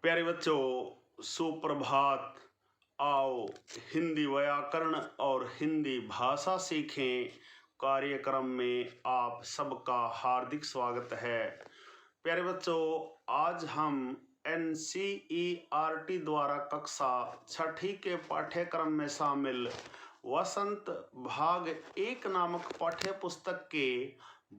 प्यारे बच्चों, सुप्रभात। आओ हिंदी व्याकरण और हिंदी भाषा सीखें कार्यक्रम में आप सबका हार्दिक स्वागत है। प्यारे बच्चों, आज हम NCERT द्वारा कक्षा छठी के पाठ्यक्रम में शामिल वसंत भाग 1 नामक पाठ्य पुस्तक के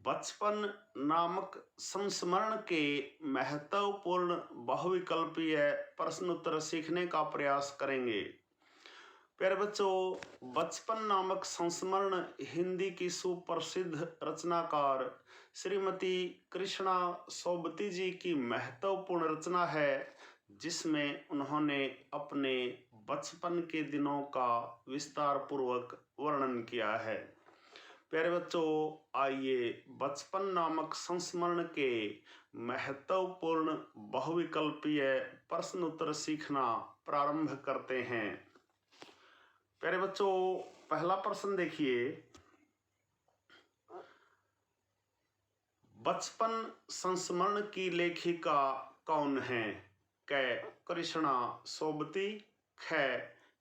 बचपन नामक संस्मरण के महत्वपूर्ण बहुविकल्पीय प्रश्न उत्तर सीखने का प्रयास करेंगे। प्यारे बच्चों, बचपन नामक संस्मरण हिंदी की सुप्रसिद्ध रचनाकार श्रीमती कृष्णा सोबती जी की महत्वपूर्ण रचना है, जिसमें उन्होंने अपने बचपन के दिनों का विस्तार पूर्वक वर्णन किया है। प्यारे बच्चों, आइए बचपन नामक संस्मरण के महत्वपूर्ण बहुविकल्पीय प्रश्न उत्तर सीखना प्रारंभ करते हैं। प्यारे बच्चों, पहला प्रश्न देखिए। बचपन संस्मरण की लेखिका कौन है? क कृष्णा सोबती, ख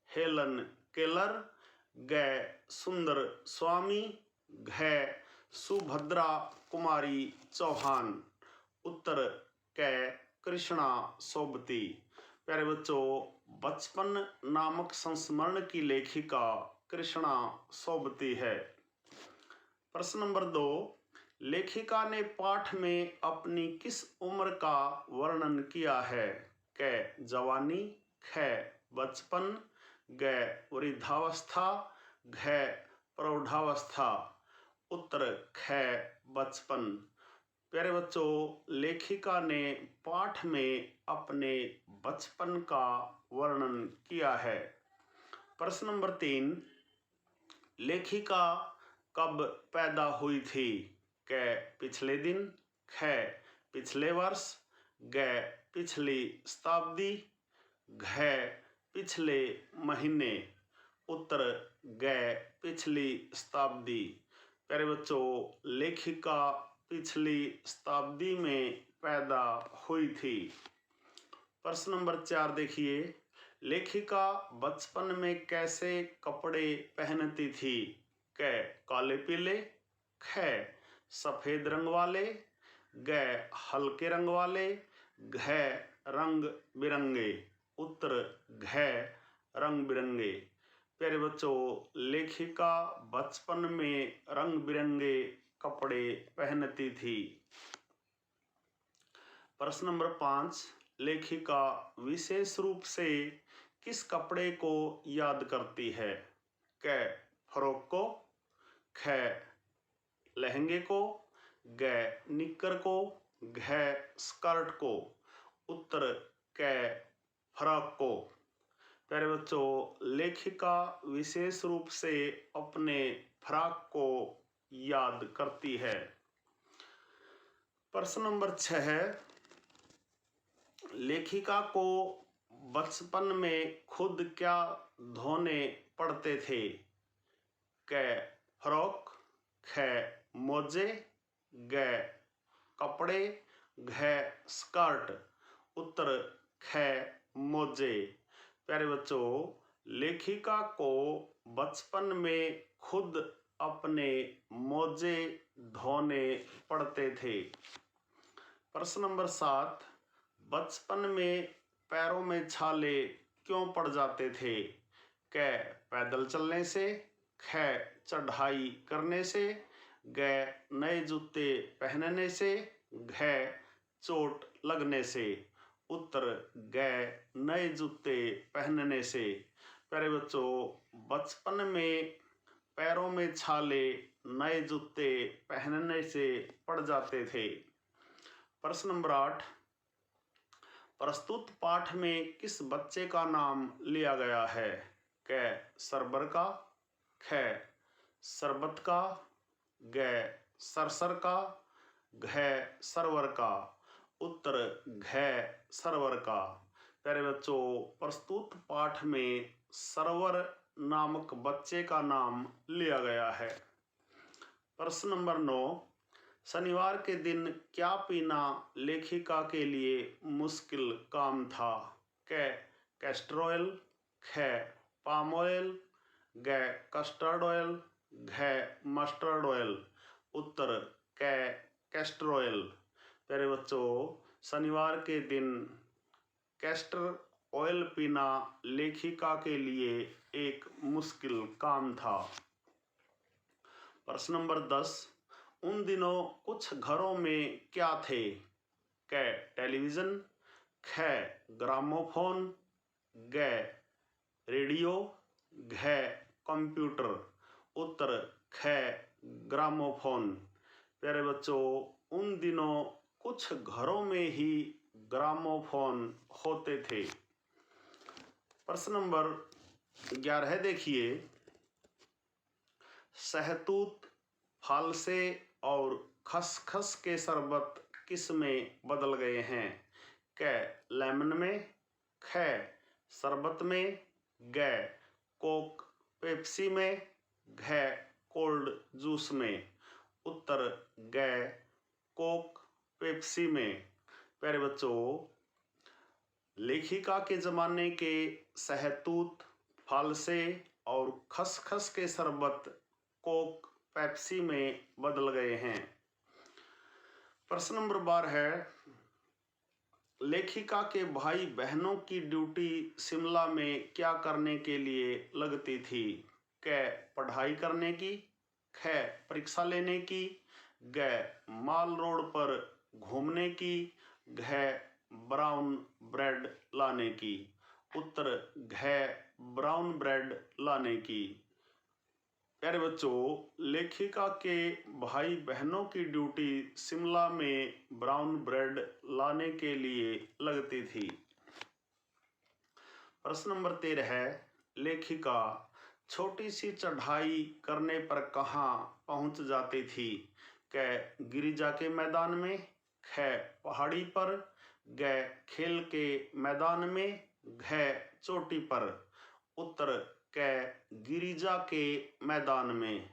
हेलन केलर, ग सुंदर स्वामी, घ सुभद्रा कुमारी चौहान। उत्तर क कृष्णा सोबती। प्यारे बच्चों, बचपन नामक संस्मरण की लेखिका कृष्णा सोबती है। प्रश्न नंबर 2, लेखिका ने पाठ में अपनी किस उम्र का वर्णन किया है? क जवानी, ख बचपन, ग वृद्धावस्था, घ प्रौढ़ावस्था। उत्तर ख बचपन। प्यारे बच्चों, लेखिका ने पाठ में अपने बचपन का वर्णन किया है। प्रश्न नंबर 3, लेखिका कब पैदा हुई थी? क पिछले दिन, ख पिछले वर्ष, ग पिछली शताब्दी, घ पिछले महीने। उत्तर ग पिछली शताब्दी। प्यारे बच्चों, लेखिका पिछली शताब्दी में पैदा हुई थी। प्रश्न नंबर 4 देखिए। लेखिका बचपन में कैसे कपड़े पहनती थी? क काले पीले, ख सफेद रंग वाले, ग हल्के रंग वाले, घ रंग बिरंगे। उत्तर घ रंग बिरंगे। प्यारे बच्चों, लेखिका बचपन में रंग बिरंगे कपड़े पहनती थी। प्रश्न नंबर 5, लेखिका विशेष रूप से किस कपड़े को याद करती है? क फ्रॉक को, ख लहंगे को, ग निक्कर को, घ स्कर्ट को। उत्तर क फ्रॉक को। प्यारे बच्चों, लेखिका विशेष रूप से अपने फ्रॉक को याद करती है। प्रश्न नंबर 6, लेखिका को बचपन में खुद क्या धोने पड़ते थे? क फ्रॉक, ख मोजे, ग कपड़े, घ स्कर्ट। उत्तर ख मोजे। प्यारे बच्चों, लेखिका को बचपन में खुद अपने मोजे धोने पड़ते थे। प्रश्न नंबर 7, बचपन में पैरों में छाले क्यों पड़ जाते थे? क पैदल चलने से, ख चढ़ाई करने से, ग नए जूते पहनने से, घ चोट लगने से। उत्तर ग नए जूते पहनने से। प्यारे बच्चों, बचपन में पैरों में छाले नए जूते पहनने से पड़ जाते थे। प्रश्न नंबर 8, प्रस्तुत पाठ में किस बच्चे का नाम लिया गया है? क सरबर का, ख सरबत का, ग सरसर का, घ सरवर का। उत्तर घ सरवर का। प्यारे बच्चों, प्रस्तुत पाठ में सरवर नामक बच्चे का नाम लिया गया है। प्रश्न नंबर 9, शनिवार के दिन क्या पीना लेखिका के लिए मुश्किल काम था? क कैस्टर ऑयल, ख पाम ऑयल, ग कस्टर्ड ऑयल, घ मस्टर्ड ऑयल। उत्तर क कैस्टर ऑयल। प्यारे बच्चों, शनिवार के दिन कैस्टर ऑयल पीना लेखिका के लिए एक मुश्किल काम था। प्रश्न नंबर 10, उन दिनों कुछ घरों में क्या थे? क टेलीविजन, ख ग्रामोफोन, ग रेडियो, घ कंप्यूटर। उत्तर ख ग्रामोफोन। प्यारे बच्चों, उन दिनों कुछ घरों में ही ग्रामोफोन होते थे। प्रश्न नंबर 11 देखिए, सहतूत, फालसे और खसखस के शरबत किस में बदल गए हैं? क लेमन में, ख शरबत में, ग कोक पेप्सी में, घ कोल्ड जूस में। उत्तर ग कोक पेप्सी में। प्यारे बच्चों, लेखिका के ज़माने के सहतूत, फालसे और खसखस के शरबत कोक पेप्सी में बदल गए हैं। प्रश्न नंबर 12 है, लेखिका के भाई बहनों की ड्यूटी शिमला में क्या करने के लिए लगती थी? क पढ़ाई करने की, ख परीक्षा लेने की, ग माल रोड पर घूमने की, घ ब्राउन ब्रेड लाने की। उत्तर घ ब्राउन ब्रेड लाने की। प्यारे बच्चों, लेखिका के भाई बहनों की ड्यूटी शिमला में ब्राउन ब्रेड लाने के लिए लगती थी। प्रश्न नंबर 13 है, लेखिका छोटी सी चढ़ाई करने पर कहाँ पहुंच जाती थी? क गिरिजा के मैदान में, ख पहाड़ी पर, ग खेल के मैदान में, घ चोटी पर। उत्तर क गिरिजा के मैदान में।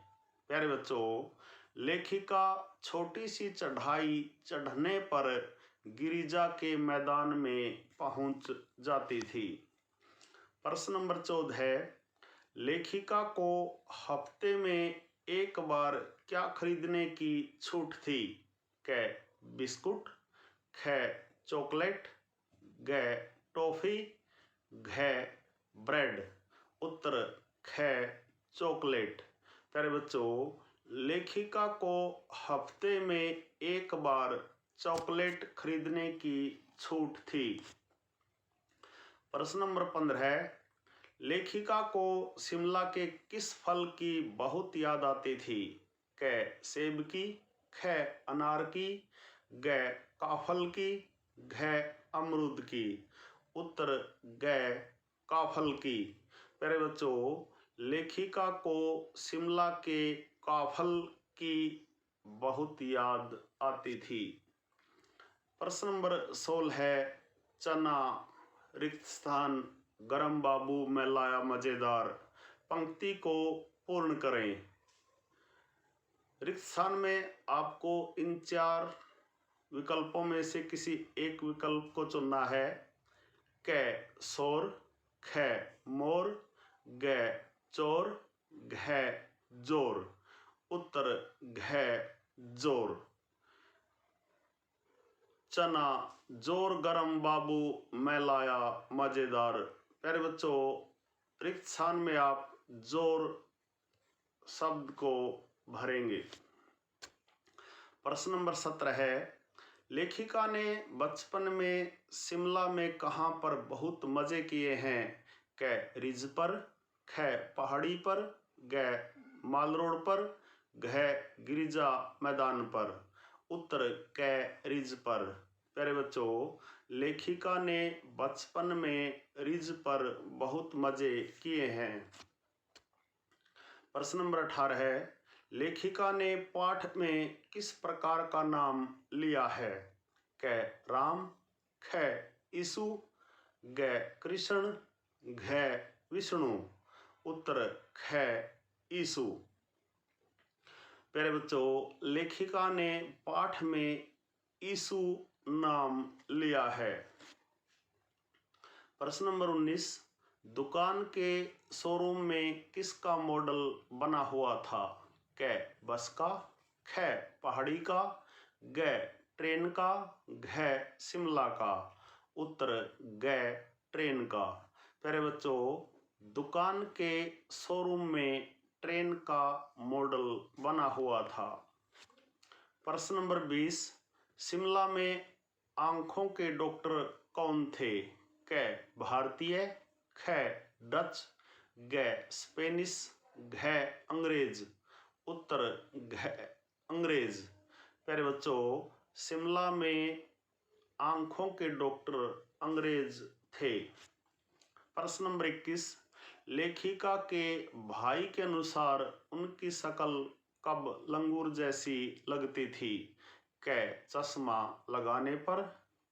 प्यारे बच्चों, लेखिका छोटी सी चढ़ाई चढ़ने पर गिरिजा के मैदान में पहुंच जाती थी। प्रश्न नंबर 14 है, लेखिका को हफ्ते में एक बार क्या खरीदने की छूट थी? क बिस्कुट, ख चॉकलेट, ग टॉफी, घ ब्रेड। उत्तर ख चॉकलेट। प्यारे बच्चों, लेखिका को हफ्ते में एक बार चॉकलेट खरीदने की छूट थी। प्रश्न नंबर 15 है, लेखिका को शिमला के किस फल की बहुत याद आती थी? क सेब की, ख अनार की, ग काफल की, घ अमरूद की। उत्तर ग काफल की। प्यारे बच्चों, लेखिका को शिमला के काफल की बहुत याद आती थी। प्रश्न नंबर 16 है, चना रिक्त स्थान गरम बाबू मैं लाया मजेदार। पंक्ति को पूर्ण करें। रिक्त स्थान में आपको इन 4 विकल्पों में से किसी एक विकल्प को चुनना है। क शोर, ख मोर, ग चोर, घ जोर। उत्तर घ जोर। चना जोर गरम बाबू मैं लाया मजेदार। प्यारे बच्चों, रिक्त स्थान में आप जोर शब्द को भरेंगे। प्रश्न नंबर 17 है, लेखिका ने बचपन में शिमला में कहाँ पर बहुत मजे किए हैं? क रिज पर, ख पहाड़ी पर, ग माल रोड पर, घ गिरिजा मैदान पर। उत्तर क रिज पर। प्यारे बच्चों, लेखिका ने बचपन में रिज पर बहुत मजे किए हैं। प्रश्न नंबर 18 है, लेखिका ने पाठ में किस प्रकार का नाम लिया है? क राम, ख यीशु, ग कृष्ण, घ विष्णु। उत्तर ख यीशु। प्यारे बच्चों, लेखिका ने पाठ में यीशु नाम लिया है। प्रश्न नंबर 19, दुकान के शोरूम में किसका मॉडल बना हुआ था? क बस का, ख पहाड़ी का, ग ट्रेन का, घ शिमला का। उत्तर ग ट्रेन का। प्यारे बच्चों, दुकान के शोरूम में ट्रेन का मॉडल बना हुआ था। प्रश्न नंबर 20, शिमला में आंखों के डॉक्टर कौन थे? क भारतीय, ख डच, ग स्पेनिश, घ अंग्रेज। उत्तर घ अंग्रेज। प्यारे बच्चों, शिमला में आंखों के डॉक्टर अंग्रेज थे। प्रश्न नंबर 21, लेखिका के भाई के अनुसार उनकी शक्ल कब लंगूर जैसी लगती थी? क चश्मा लगाने पर,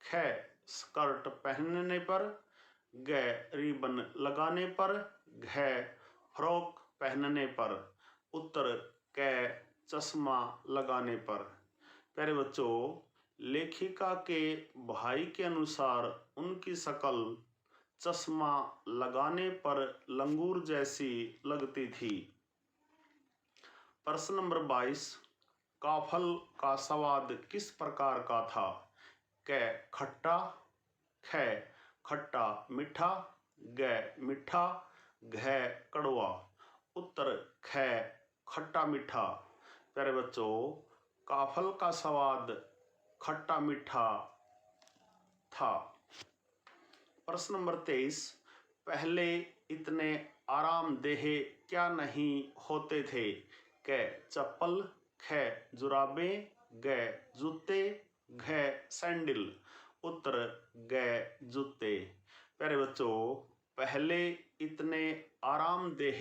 ख स्कर्ट पहनने पर, ग रिबन लगाने पर, घ फ्रॉक पहनने पर। उत्तर क चश्मा लगाने पर। प्यारे बच्चों, लेखिका के भाई के अनुसार उनकी शक्ल चश्मा लगाने पर लंगूर जैसी लगती थी। प्रश्न नंबर 22, काफल का स्वाद किस प्रकार का था? क खट्टा, ख खट्टा मीठा, ग मीठा, घ कड़वा। उत्तर ख खट्टा मीठा। प्यारे बच्चों, काफल का स्वाद खट्टा मीठा था। प्रश्न नंबर 23, पहले इतने आरामदेह क्या नहीं होते थे? क चप्पल, ख जुराबें, ग जूते, घ सैंडल। उत्तर ग जूते। प्यारे बच्चों, पहले इतने आरामदेह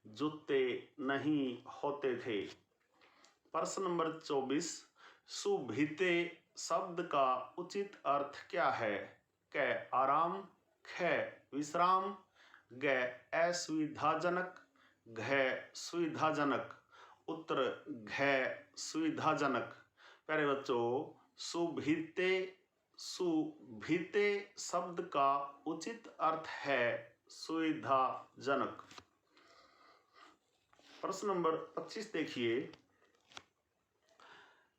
जूते नहीं होते थे। प्रश्न नंबर 24, सुभीते शब्द का उचित अर्थ क्या है? क आराम, ख विश्राम, ग असुविधाजनक, घ सुविधाजनक। उत्तर घ सुविधाजनक। प्यारे बच्चों, सुभीते शब्द का उचित अर्थ है सुविधाजनक। प्रश्न नंबर 25 देखिए,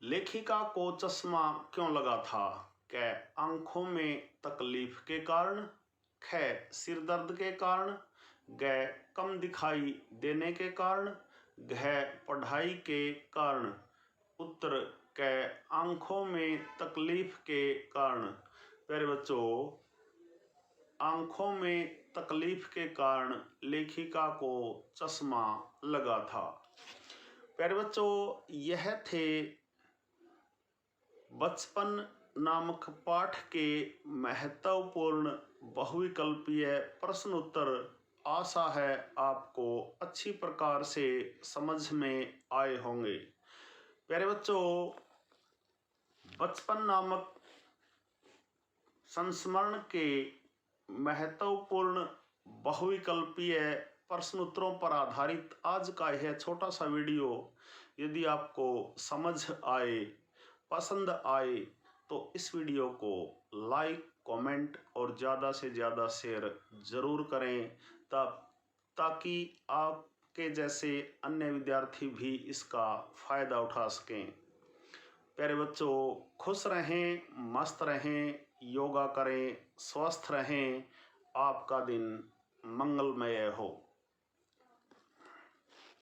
लेखिका को चश्मा क्यों लगा था? क आंखों में तकलीफ के कारण, ख सिर दर्द के कारण, ग कम दिखाई देने के कारण, घ पढ़ाई के कारण। उत्तर क आंखों में तकलीफ के कारण। प्यारे बच्चों, आंखों में तकलीफ के कारण लेखिका को चश्मा लगा था। प्यारे बच्चों, यह थे बचपन नामक पाठ के महत्वपूर्ण बहुविकल्पीय प्रश्न उत्तर। आशा है आपको अच्छी प्रकार से समझ में आए होंगे। प्यारे बच्चों, बचपन नामक संस्मरण के महत्वपूर्ण बहुविकल्पीय प्रश्न उत्तरों पर आधारित आज का यह छोटा सा वीडियो यदि आपको समझ आए, पसंद आए, तो इस वीडियो को लाइक, कमेंट और ज़्यादा से ज़्यादा शेयर ज़रूर करें, ताकि आपके जैसे अन्य विद्यार्थी भी इसका फ़ायदा उठा सकें। प्यारे बच्चों, खुश रहें, मस्त रहें, योगा करें, स्वस्थ रहें। आपका दिन मंगलमय हो।